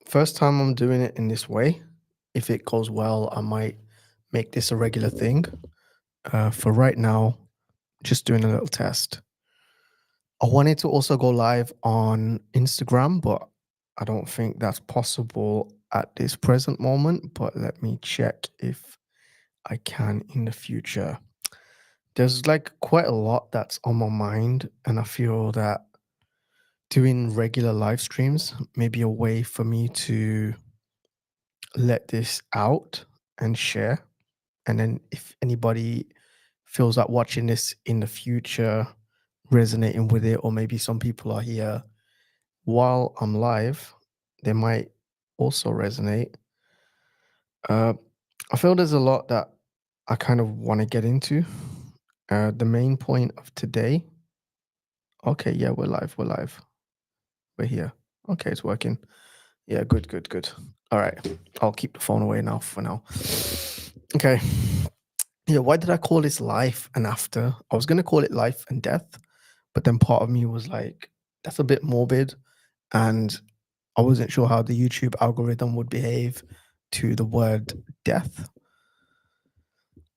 First time I'm doing it in this way. If it goes well, I might make this a regular thing. For right now, just doing a little test. I wanted to also go live on Instagram, but I don't think that's possible at this present moment. But let me check if I can in the future. There's like quite a lot that's on my mind, and I feel that doing regular live streams may be a way for me to let this out and share. And then if anybody feels like watching this in the future, resonating with it, or maybe some people are here while I'm live, they might also resonate. Uh, I feel there's a lot that I kind of want to get into. The main point of today. Okay, yeah, we're live. We're live. We're here. Okay, it's working. Yeah, good, good, good. All right, I'll keep the phone away now for now. Okay. Yeah, why did I call this life and after? I was gonna call it life and death, but then part of me was like, that's a bit morbid, and I wasn't sure how the YouTube algorithm would behave to the word death.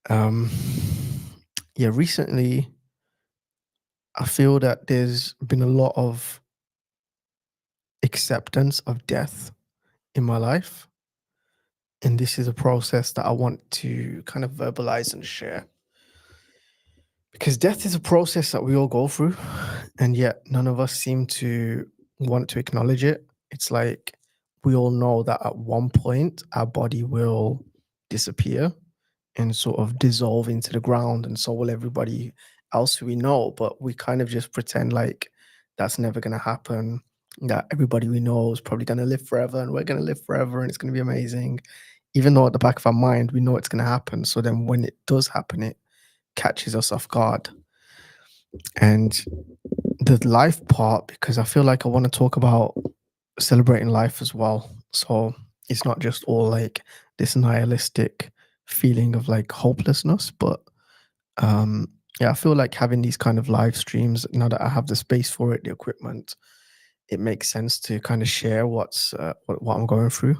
Um, yeah, recently I feel that there's been a lot of acceptance of death in my life, and this is a process that I want to kind of verbalize and share. Because death is a process that we all go through, and yet none of us seem to want to acknowledge it. It's like we all know that at one point our body will disappear and sort of dissolve into the ground, and so will everybody else who we know. But we kind of just pretend like that's never going to happen, that everybody we know is probably going to live forever and we're going to live forever and it's going to be amazing. Even though at the back of our mind, we know it's going to happen. So then when it does happen, it catches us off guard. And the life part, because I feel like I want to talk about celebrating life as well. So it's not just all like this nihilistic feeling of like hopelessness, but um yeah, I feel like having these kind of live streams, now that I have the space for it, the equipment, it makes sense to kind of share what I'm going through.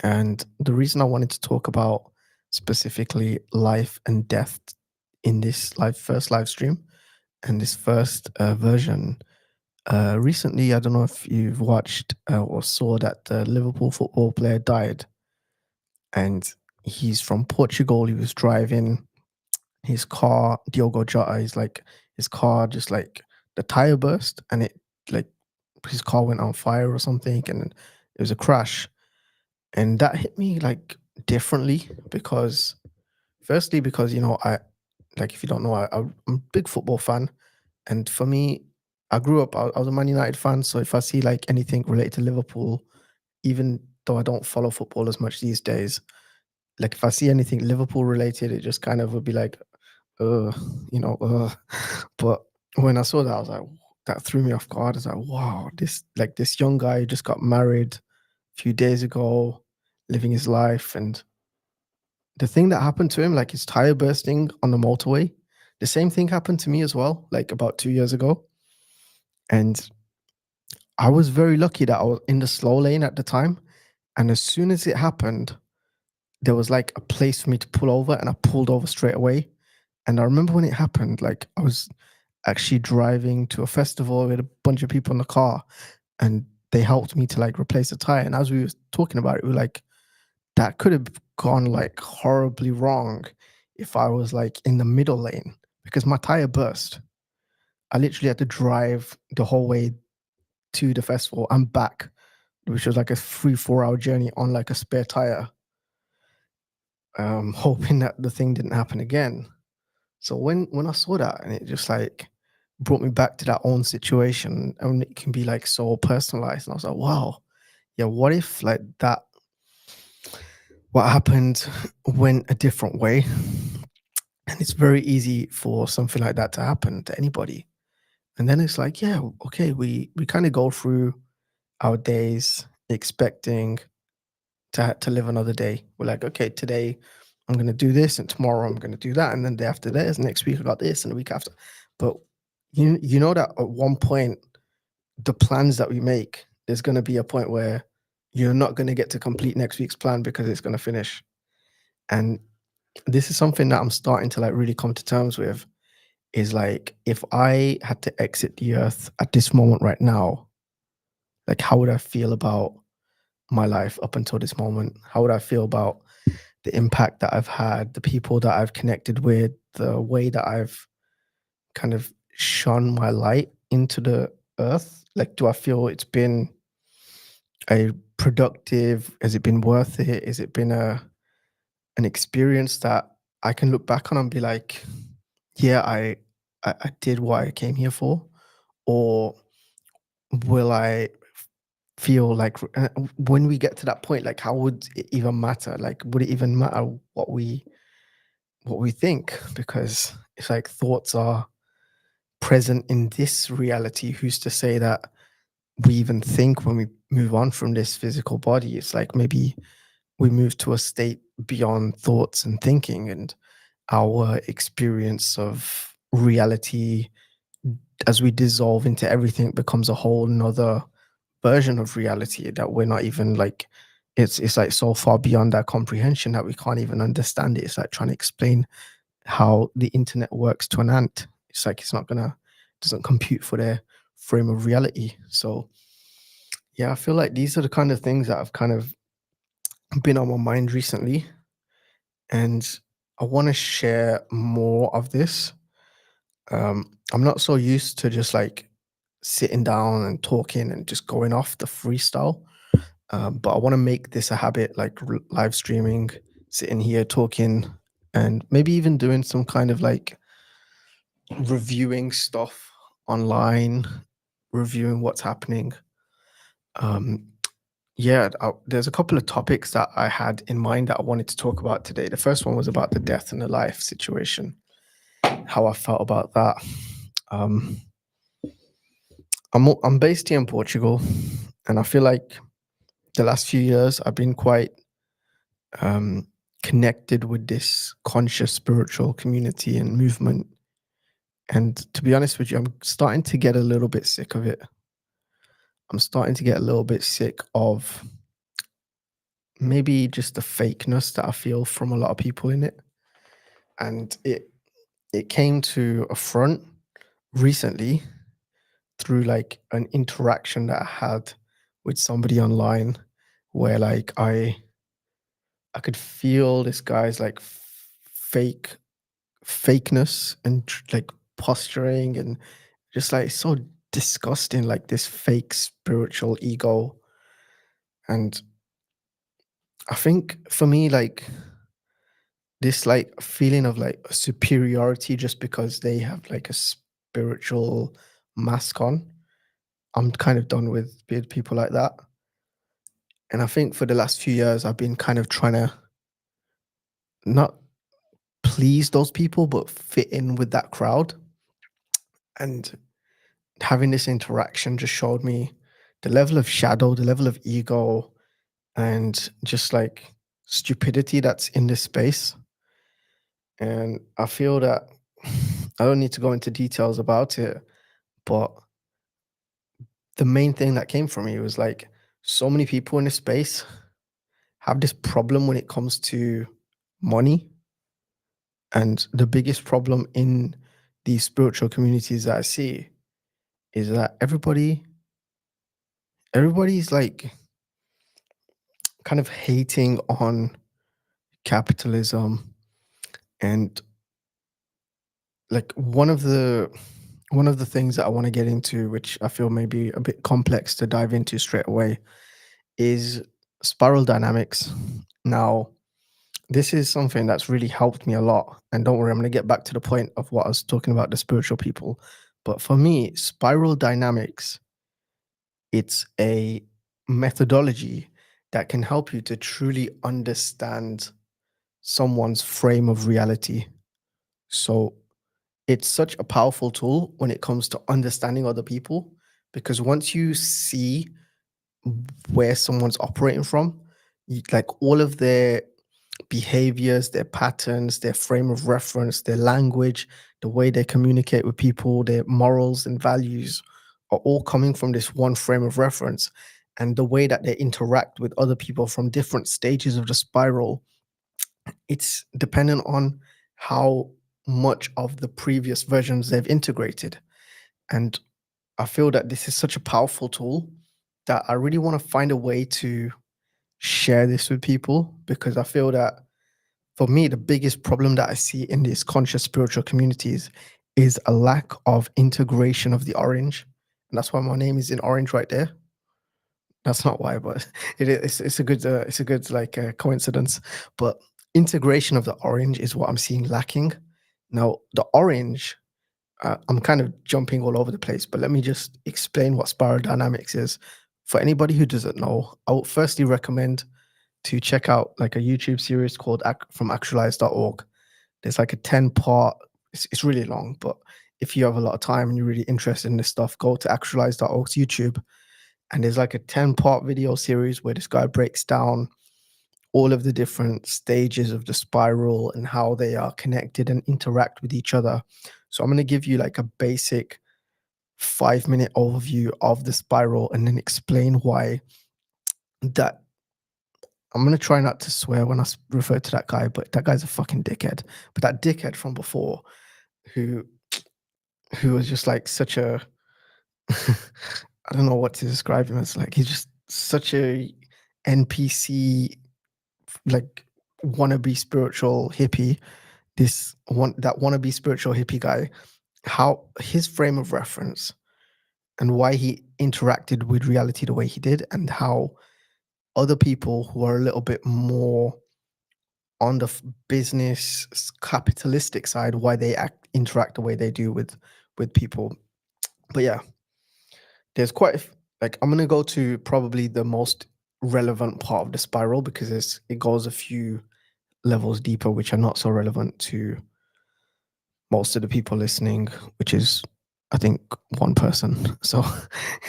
And the reason I wanted to talk about specifically life and death in this live first live stream and this first version. Recently, I don't know if you've watched or saw that the Liverpool football player died, and he's from Portugal. He was driving his car, Diogo Jota. He's like his car just like the tire burst, and it like his car went on fire or something, and it was a crash. And that hit me like differently because, firstly, because I like, if you don't know, I'm a big football fan. And for me, I grew up, I was a Man United fan. So if I see like anything related to Liverpool, even though I don't follow football as much these days, like if I see anything Liverpool related, it just kind of would be like, uh, But when I saw that, I was like, that threw me off guard. I was like, wow, this young guy just got married a few days ago, living his life. And the thing that happened to him, like his tire bursting on the motorway, the same thing happened to me as well, like about 2 years ago. And I was very lucky that I was in the slow lane at the time. And as soon as it happened, there was like a place for me to pull over, and I pulled over straight away. And I remember when it happened, like I was actually driving to a festival with a bunch of people in the car, and they helped me to like replace the tire. And as we were talking about it, we were like, that could have gone like horribly wrong if I was like in the middle lane because my tire burst. I literally had to drive the whole way to the festival and back, which was like a 3-4 hour journey on like a spare tire, hoping that the thing didn't happen again. So when I saw that, and it just like brought me back to that own situation, and it can be like so personalized. And I was like, wow, yeah, what if like that, what happened went a different way? And it's very easy for something like that to happen to anybody. And then it's like, yeah, okay, we kind of go through our days expecting to live another day. We're like, okay, today I'm gonna do this, and tomorrow I'm gonna do that, and then the day after this, next week I got this, and the week after. But you know that at one point, the plans that we make, there's gonna be a point where you're not going to get to complete next week's plan because it's going to finish. And this is something that I'm starting to like really come to terms with, is like, if I had to exit the earth at this moment right now, like how would I feel about my life up until this moment? How would I feel about the impact that I've had, the people that I've connected with, the way that I've kind of shone my light into the earth? Like, do I feel it's been a productive? Has it been worth it? Has it been an experience that I can look back on and be like, yeah, I did what I came here for? Or will I feel like when we get to that point, like how would it even matter? Like, would it even matter what we think? Because it's like thoughts are present in this reality. Who's to say that we even think when we move on from this physical body? It's like maybe we move to a state beyond thoughts and thinking, and our experience of reality, as we dissolve into everything, becomes a whole nother version of reality that we're not even like, it's like so far beyond our comprehension that we can't even understand it. It's like trying to explain how the internet works to an ant. It's like it's not gonna, doesn't compute for their frame of reality. So yeah, I feel like these are the kind of things that have kind of been on my mind recently, and I want to share more of this. I'm not so used to just like sitting down and talking and just going off the freestyle. But I want to make this a habit, like live streaming, sitting here talking, and maybe even doing some kind of like reviewing stuff online, reviewing what's happening. Um, yeah, there's a couple of topics that I had in mind that I wanted to talk about today. The first one was about the death and the life situation, how I felt about that. Um, I'm based here in Portugal, and I feel like the last few years I've been quite um, connected with this conscious spiritual community and movement. And to be honest with you, I'm starting to get a little bit sick of it. I'm starting to get a little bit sick of maybe just the fakeness that I feel from a lot of people in it. And it came to a front recently through like an interaction that I had with somebody online, where like I could feel this guy's like fake fakeness and like posturing, and just like so disgusting, like this fake spiritual ego. And I think for me, like this like feeling of like superiority just because they have like a spiritual mask on, I'm kind of done with people like that. And I think for the last few years I've been kind of trying to not please those people but fit in with that crowd. And having this interaction just showed me the level of shadow, the level of ego, and just like stupidity that's in this space. And I feel that I don't need to go into details about it, but the main thing that came from me was like, so many people in this space have this problem when it comes to money. And the biggest problem in these spiritual communities that I see is that everybody's like kind of hating on capitalism. And like one of the things that I want to get into, which I feel may be a bit complex to dive into straight away, is spiral dynamics. Now, this is something that's really helped me a lot. And don't worry, I'm going to get back to the point of what I was talking about, the spiritual people. But for me, spiral dynamics, it's a methodology that can help you to truly understand someone's frame of reality. So it's such a powerful tool when it comes to understanding other people, because once you see where someone's operating from, like all of their behaviors, their patterns, their frame of reference, their language, the way they communicate with people, their morals and values are all coming from this one frame of reference. and the way that they interact with other people from different stages of the spiral, it's dependent on how much of the previous versions they've integrated. And I feel that this is such a powerful tool that I really want to find a way to share this with people, because I feel that for me, the biggest problem that I see in these conscious spiritual communities is a lack of integration of the orange. And that's why my name is in orange right there. That's not why, but it's a good like coincidence. But integration of the orange is what I'm seeing lacking. Now, the orange, I'm kind of jumping all over the place, but let me just explain what spiral dynamics is. For anybody who doesn't know, I would firstly recommend to check out like a YouTube series called From Actualize.org. There's like a 10-part, it's really long, but if you have a lot of time and you're really interested in this stuff, go to Actualize.org's YouTube. And there's like a 10-part video series where this guy breaks down all of the different stages of the spiral and how they are connected and interact with each other. So I'm going to give you like a basic 5-minute overview of the spiral and then explain why that. I'm going to try not to swear when I refer to that guy, but that guy's a fucking dickhead. But that dickhead from before who was just like such a I don't know what to describe him as. Like he's just such a NPC, like wannabe spiritual hippie. That wannabe spiritual hippie guy, how his frame of reference and why he interacted with reality the way he did, and how other people who are a little bit more on the business capitalistic side, why they interact the way they do with people. But yeah, there's like I'm gonna go to probably the most relevant part of the spiral, because it goes a few levels deeper, which are not so relevant to most of the people listening, which is I think one person. So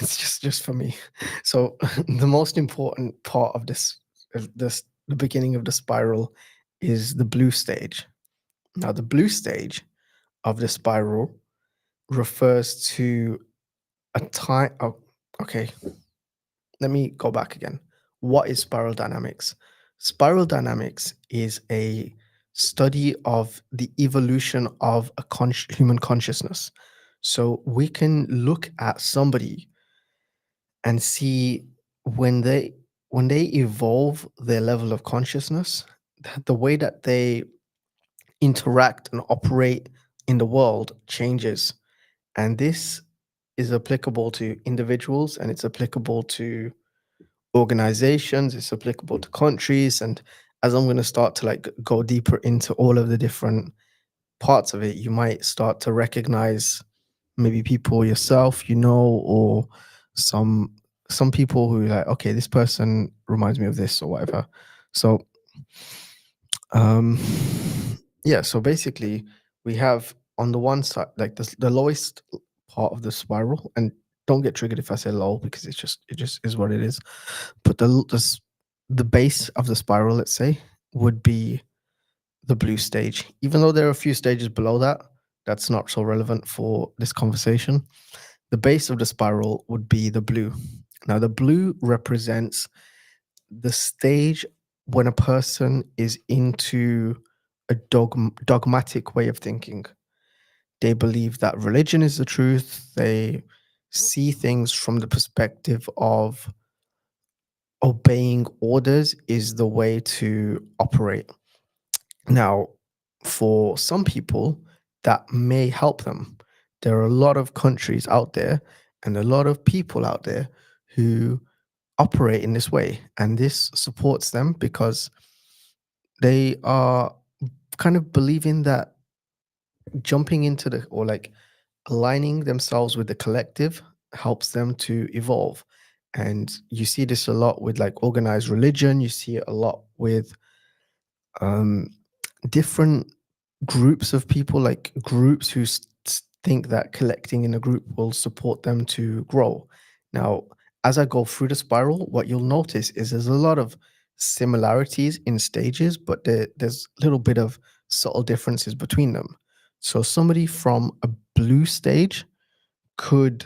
it's just for me. So the most important part of the beginning of the spiral is the blue stage. Now the blue stage of the spiral refers to a time. Oh, okay. Let me go back again. What is spiral dynamics? Spiral dynamics is a study of the evolution of a human consciousness. So we can look at somebody and see when they evolve their level of consciousness, the way that they interact and operate in the world changes. And this is applicable to individuals, and it's applicable to organizations, it's applicable to countries. And as I'm going to start to like go deeper into all of the different parts of it, you might start to recognize maybe people yourself, or some some people who are like, okay, this person reminds me of this or whatever. So um yeah, so basically we have on the one side like the lowest part of the spiral, and don't get triggered if I say low, because it just is what it is. But the base of the spiral, let's say, would be the blue stage. Even though there are a few stages below that, that's not so relevant for this conversation. The base of the spiral would be the blue. Now, the blue represents the stage when a person is into a dogmatic way of thinking. They believe that religion is the truth. They see things from the perspective of obeying orders is the way to operate. Now, for some people, that may help them. There are a lot of countries out there and a lot of people out there who operate in this way, and this supports them because they are kind of believing that jumping into or like aligning themselves with the collective helps them to evolve. And you see this a lot with like organized religion, you see it a lot with um different groups of people, like groups who think that collecting in a group will support them to grow. Now, as I go through the spiral, what you'll notice is there's a lot of similarities in stages, but there's a little bit of subtle differences between them. So somebody from a blue stage could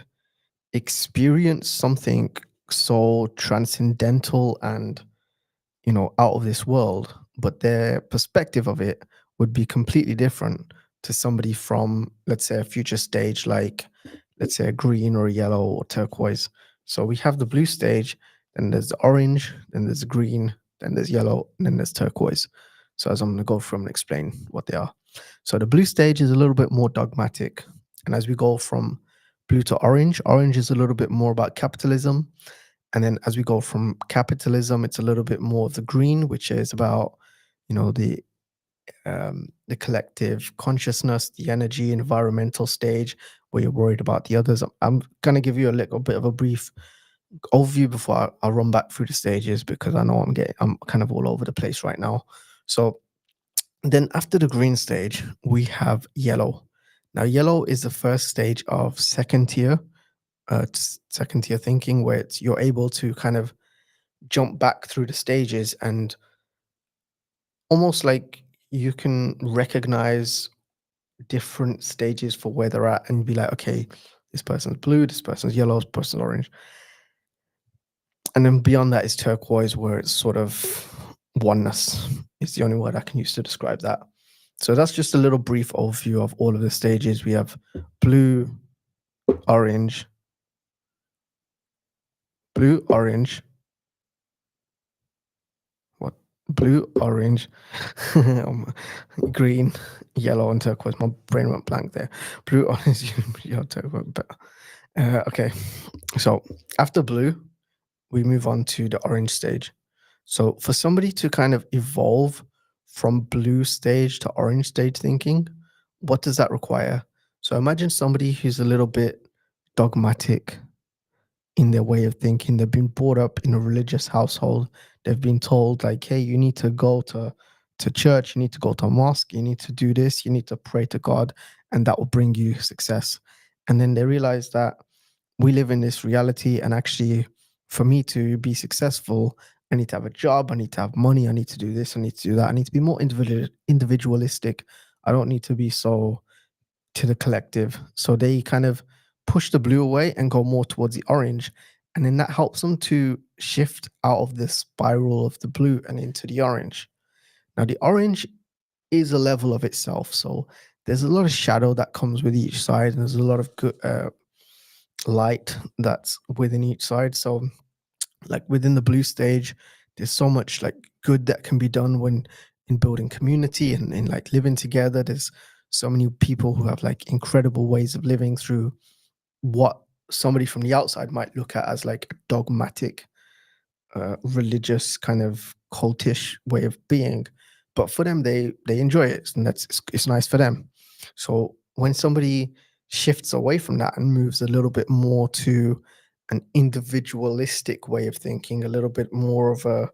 experience something so transcendental and, out of this world, but their perspective of it would be completely different to somebody from, let's say, a future stage like, let's say, a green or a yellow or turquoise. So we have the blue stage, then there's the orange, then there's green, then there's yellow, and then there's turquoise. So as I'm going to go through and explain what they are. So the blue stage is a little bit more dogmatic. And as we go from blue to orange, orange is a little bit more about capitalism. And then as we go from capitalism, it's a little bit more of the green, which is about, you know, the collective consciousness, the energy, environmental stage, where you're worried about the others. I'm gonna give you a little bit of a brief overview before I run back through the stages because I know I'm kind of all over the place right now. So then after the green stage, we have yellow. Now, yellow is the first stage of second tier thinking, where you're able to kind of jump back through the stages and almost like you can recognize different stages for where they're at and be like, okay, this person's blue, this person's yellow, this person's orange. And then beyond that is turquoise, where it's sort of oneness. It's the only word I can use to describe that. So that's just a little brief overview of all of the stages. We have blue, orange, blue, orange, what? Blue, orange, green, yellow, and turquoise. My brain went blank there. Blue, orange, yellow, turquoise. Okay, so after blue, we move on to the orange stage. So for somebody to kind of evolve from blue stage to orange stage thinking, what does that require? So imagine somebody who's a little bit dogmatic in their way of thinking. They've been brought up in a religious household. They've been told like, hey, you need to go to church, you need to go to a mosque, you need to do this, you need to pray to God, and that will bring you success. And then they realize that we live in this reality, and actually, for me to be successful, I need to have a job, I need to have money, I need to do this, I need to do that, I need to be more individualistic. I don't need to be so to the collective. So they kind of push the blue away and go more towards the orange. And then that helps them to shift out of the spiral of the blue and into the orange. Now, the orange is a level of itself. So there's a lot of shadow that comes with each side, and there's a lot of good light that's within each side. So, like within the blue stage, there's so much like good that can be done when in building community and in like living together. There's so many people who have like incredible ways of living through what somebody from the outside might look at as like a dogmatic, religious kind of cultish way of being, but for them, they enjoy it, and it's nice for them. So when somebody shifts away from that and moves a little bit more to an individualistic way of thinking, a little bit more of a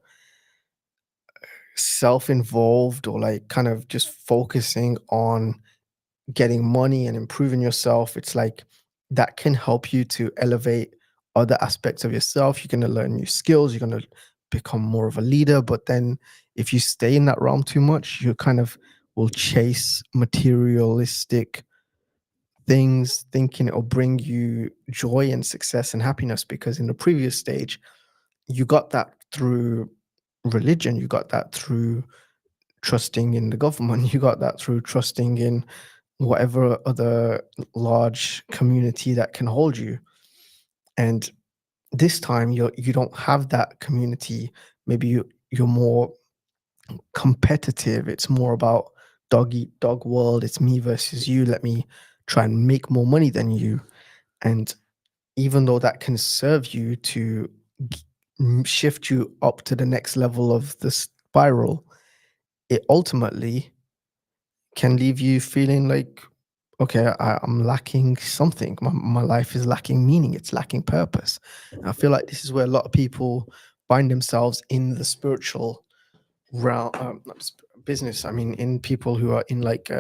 self-involved, or like kind of just focusing on getting money and improving yourself, it's like that can help you to elevate other aspects of yourself. You're going to learn new skills, you're going to become more of a leader. But then if you stay in that realm too much, you kind of will chase materialistic things, thinking it'll bring you joy and success and happiness. Because in the previous stage, you got that through religion, you got that through trusting in the government, you got that through trusting in whatever other large community that can hold you. And this time you don't have that community. Maybe you're more competitive. It's more about dog eat dog world. It's me versus you. Let me try and make more money than you. And even though that can serve you to shift you up to the next level of the spiral, it ultimately can leave you feeling like, okay, I'm lacking something. My life is lacking meaning. It's lacking purpose. And I feel like this is where a lot of people find themselves in the spiritual realm, not business. I mean, in people who are in like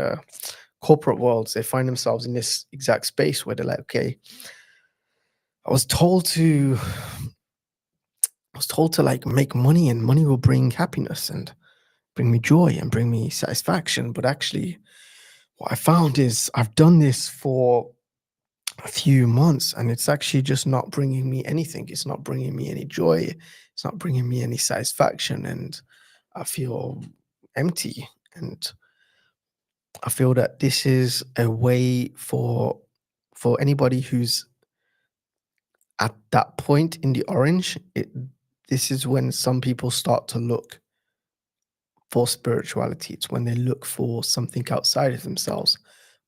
corporate worlds, they find themselves in this exact space where they're like, okay, I was told to, like make money, and money will bring happiness and bring me joy and bring me satisfaction. But actually, what I found is I've done this for a few months, and it's actually just not bringing me anything. It's not bringing me any joy. It's not bringing me any satisfaction, and I feel empty. And I feel that this is a way for anybody who's at that point in the orange. This is when some people start to look for spirituality. It's when they look for something outside of themselves,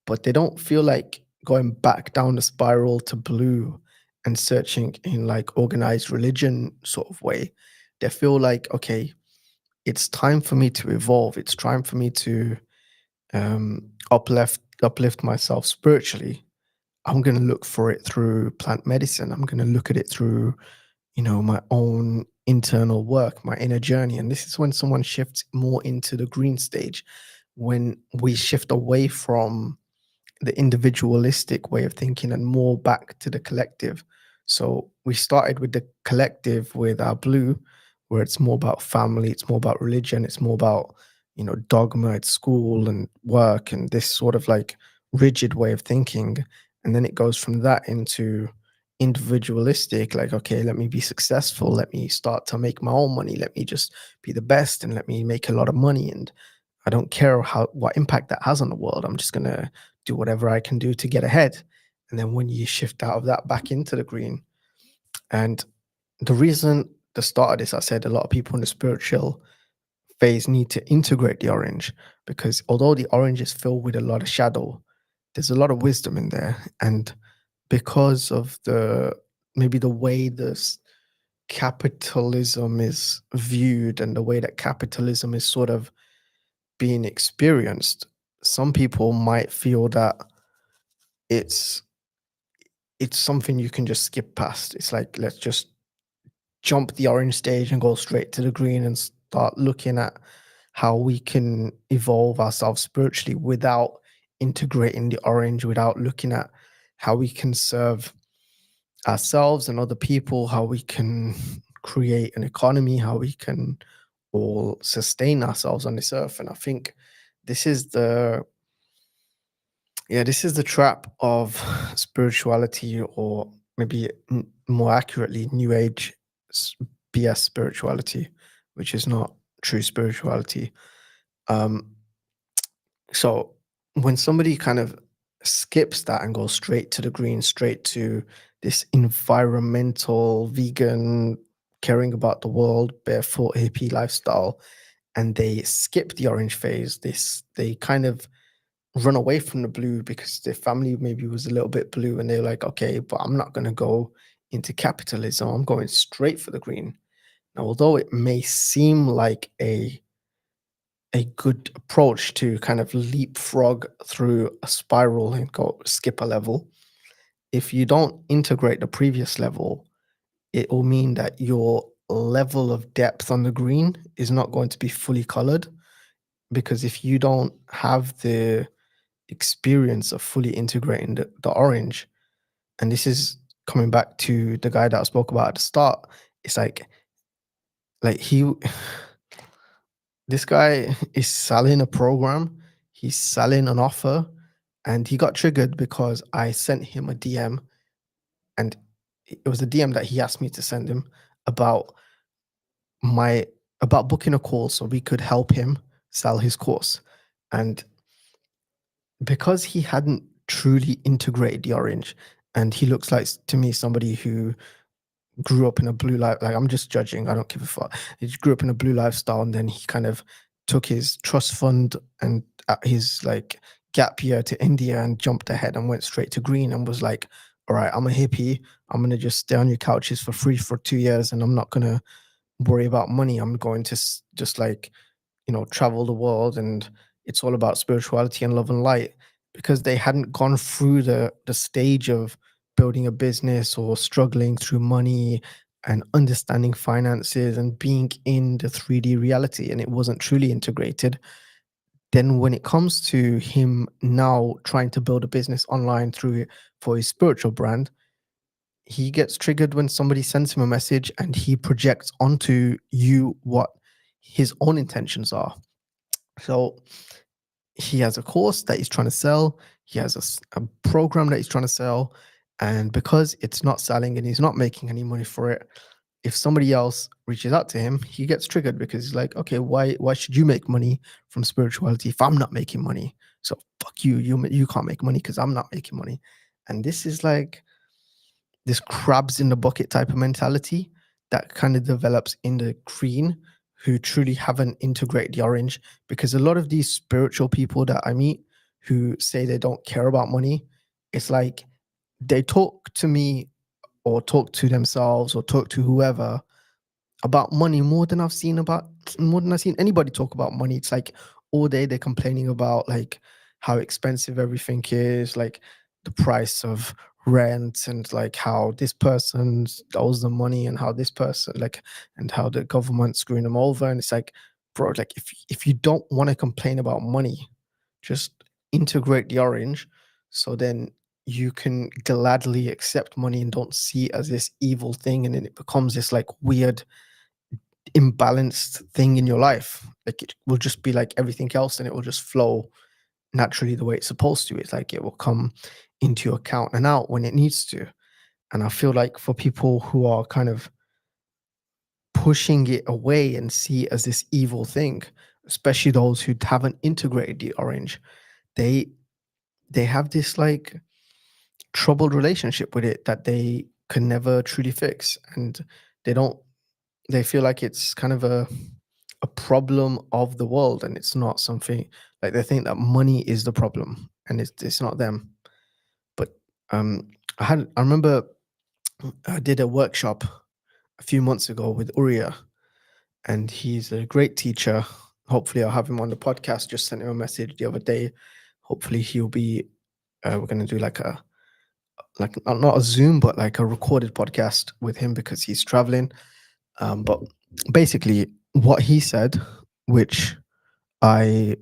but they don't feel like going back down the spiral to blue and searching in like organized religion sort of way. They feel like, okay, it's time for me to evolve. It's time for me to uplift myself spiritually. I'm going to look for it through plant medicine. I'm going to look at it through, my own internal work, my inner journey. And this is when someone shifts more into the green stage, when we shift away from the individualistic way of thinking and more back to the collective. So we started with the collective with our blue, where it's more about family, it's more about religion, it's more about, dogma, it's school and work and this sort of like rigid way of thinking. And then it goes from that into individualistic, like, okay, let me be successful, let me start to make my own money, let me just be the best and let me make a lot of money. And I don't care what impact that has on the world. I'm just gonna do whatever I can do to get ahead. And then when you shift out of that back into the green, and the reason the start of this, I said a lot of people in the spiritual phase need to integrate the orange, because although the orange is filled with a lot of shadow, there's a lot of wisdom in there. And because of maybe the way this capitalism is viewed and the way that capitalism is sort of being experienced, some people might feel that it's it's something you can just skip past. It's like, let's just jump the orange stage and go straight to the green and start looking at how we can evolve ourselves spiritually without integrating the orange, without looking at how we can serve ourselves and other people, how we can create an economy, how we can all sustain ourselves on this earth. And I think this is the this is the trap of spirituality, or maybe more accurately, New Age s- BS spirituality, which is not true spirituality. Um, so when somebody kind of skips that and goes straight to the green, straight to this environmental, vegan, caring about the world, barefoot hippie lifestyle, and they skip the orange phase, they kind of run away from the blue because their family maybe was a little bit blue, and they're like, okay, but I'm not going to go into capitalism. I'm going straight for the green. Now, although it may seem like a good approach to kind of leapfrog through a spiral and go skip a level, if you don't integrate the previous level, it will mean that your level of depth on the green is not going to be fully colored, because if you don't have the experience of fully integrating the orange, and this is coming back to the guy that I spoke about at the start, it's like he this guy is selling a program, he's selling an offer, and he got triggered because I sent him a DM, and it was a DM that he asked me to send him about my about booking a call so we could help him sell his course. And because he hadn't truly integrated the orange, and he looks like to me somebody who grew up in a blue life, like, I'm just judging, I don't give a fuck. He just grew up in a blue lifestyle, and then he kind of took his trust fund and his like gap year to India and jumped ahead and went straight to green and was like, all right, I'm a hippie, I'm gonna just stay on your couches for free for 2 years, and I'm not gonna worry about money. I'm going to just like, travel the world, and it's all about spirituality and love and light, because they hadn't gone through the stage of building a business or struggling through money and understanding finances and being in the 3D reality, and it wasn't truly integrated. Then when it comes to him now trying to build a business online for his spiritual brand, he gets triggered when somebody sends him a message and he projects onto you what his own intentions are. So he has a course that he's trying to sell. He has a program that he's trying to sell, And because it's not selling and he's not making any money for it, if somebody else reaches out to him, he gets triggered because he's like, okay, why should you make money from spirituality if I'm not making money? So fuck you, you can't make money because I'm not making money. And this is like this crabs in the bucket type of mentality that kind of develops in the green who truly haven't integrated the orange. Because a lot of these spiritual people that I meet who say they don't care about money, it's like they talk to me or talk to themselves or talk to whoever about money more than I've seen anybody talk about money. It's like all day they're complaining about like how expensive everything is, like the price of rent and like how this person owes them money and how this person like and how the government's screwing them over. And it's like, bro, like if you don't want to complain about money, just integrate the orange so then you can gladly accept money and don't see it as this evil thing and then it becomes this like weird imbalanced thing in your life. Like it will just be like everything else and it will just flow naturally the way it's supposed to. It's like it will come into your account and out when it needs to. And I feel like for people who are kind of pushing it away and see it as this evil thing, especially those who haven't integrated the orange, they they have this like troubled relationship with it that they can never truly fix. And they don't they feel like it's kind of a problem of the world and it's not something like they think that money is the problem and it's not them. But I remember I did a workshop a few months ago with Uriah and he's a great teacher. Hopefully I'll have him on the podcast. Just sent him a message the other day. Hopefully he'll be we're going to do like a like not a Zoom but like a recorded podcast with him because he's traveling. But basically what he said, which I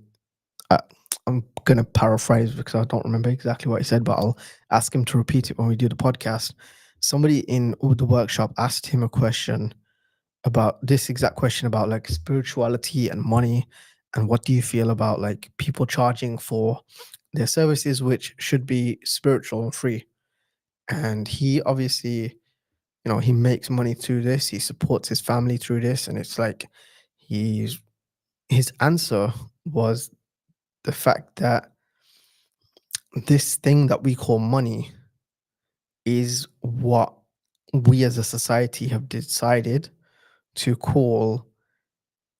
uh, I'm gonna paraphrase because I don't remember exactly what he said, but I'll ask him to repeat it when we do the podcast. Somebody in the workshop asked him a question about this exact question about like spirituality and money, and what do you feel about like people charging for their services, which should be spiritual and free. And he obviously, he makes money through this. He supports his family through this, and it's like he's his answer was the fact that this thing that we call money is what we as a society have decided to call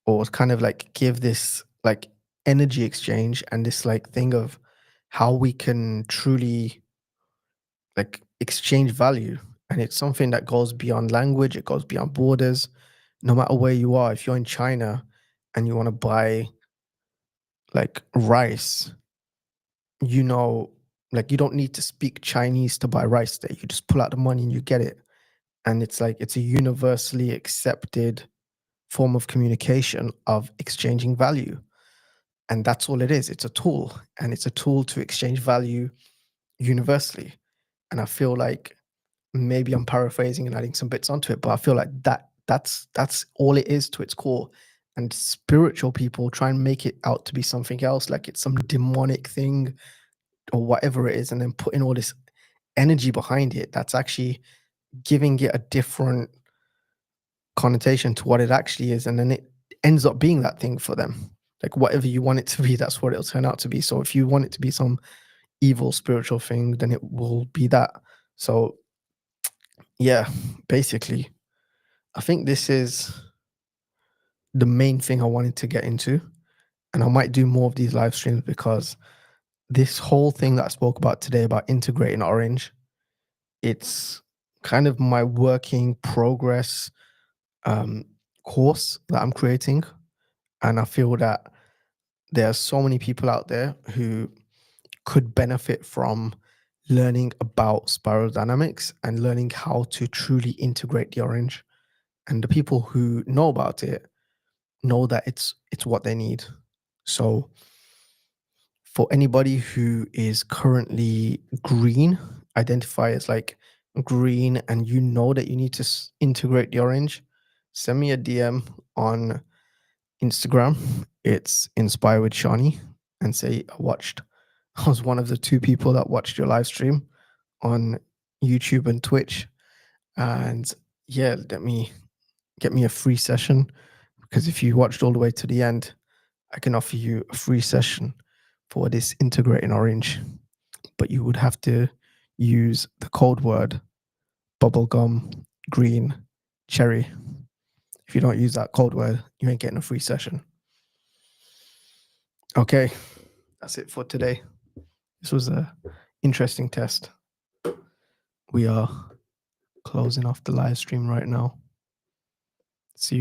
or kind of like give this like energy exchange and this like thing of how we can truly like exchange value. And it's something that goes beyond language, it goes beyond borders. No matter where you are, if you're in China and you want to buy like rice, you know, like you don't need to speak Chinese to buy rice there. You just pull out the money and you get it. And it's like it's a universally accepted form of communication of exchanging value. And that's all it is. It's a tool. And it's a tool to exchange value universally. And I feel like maybe I'm paraphrasing and adding some bits onto it, but I feel like that's all it is to its core. And spiritual people try and make it out to be something else, like it's some demonic thing or whatever it is, and then putting all this energy behind it that's actually giving it a different connotation to what it actually is. And then it ends up being that thing for them. Like whatever you want it to be, that's what it'll turn out to be. So if you want it to be some evil spiritual thing, then it will be that. So yeah, basically, I think this is the main thing I wanted to get into. And I might do more of these live streams because this whole thing that I spoke about today about integrating orange, it's kind of my working progress um, course that I'm creating. And I feel that there are so many people out there who could benefit from learning about spiral dynamics and learning how to truly integrate the orange. And the people who know about it know that it's what they need. So for anybody who is currently green, identify as like green, and you know that you need to integrate the orange, send me a DM on Instagram. It's Inspire with Shawnee and say I was one of the two people that watched your live stream on YouTube and Twitch. And yeah, get me a free session, because if you watched all the way to the end, I can offer you a free session for this integrating orange. But you would have to use the code word bubblegum green cherry. If you don't use that code word, you ain't getting a free session. Okay, that's it for today. This was a interesting test. We are closing off the live stream right now. See you.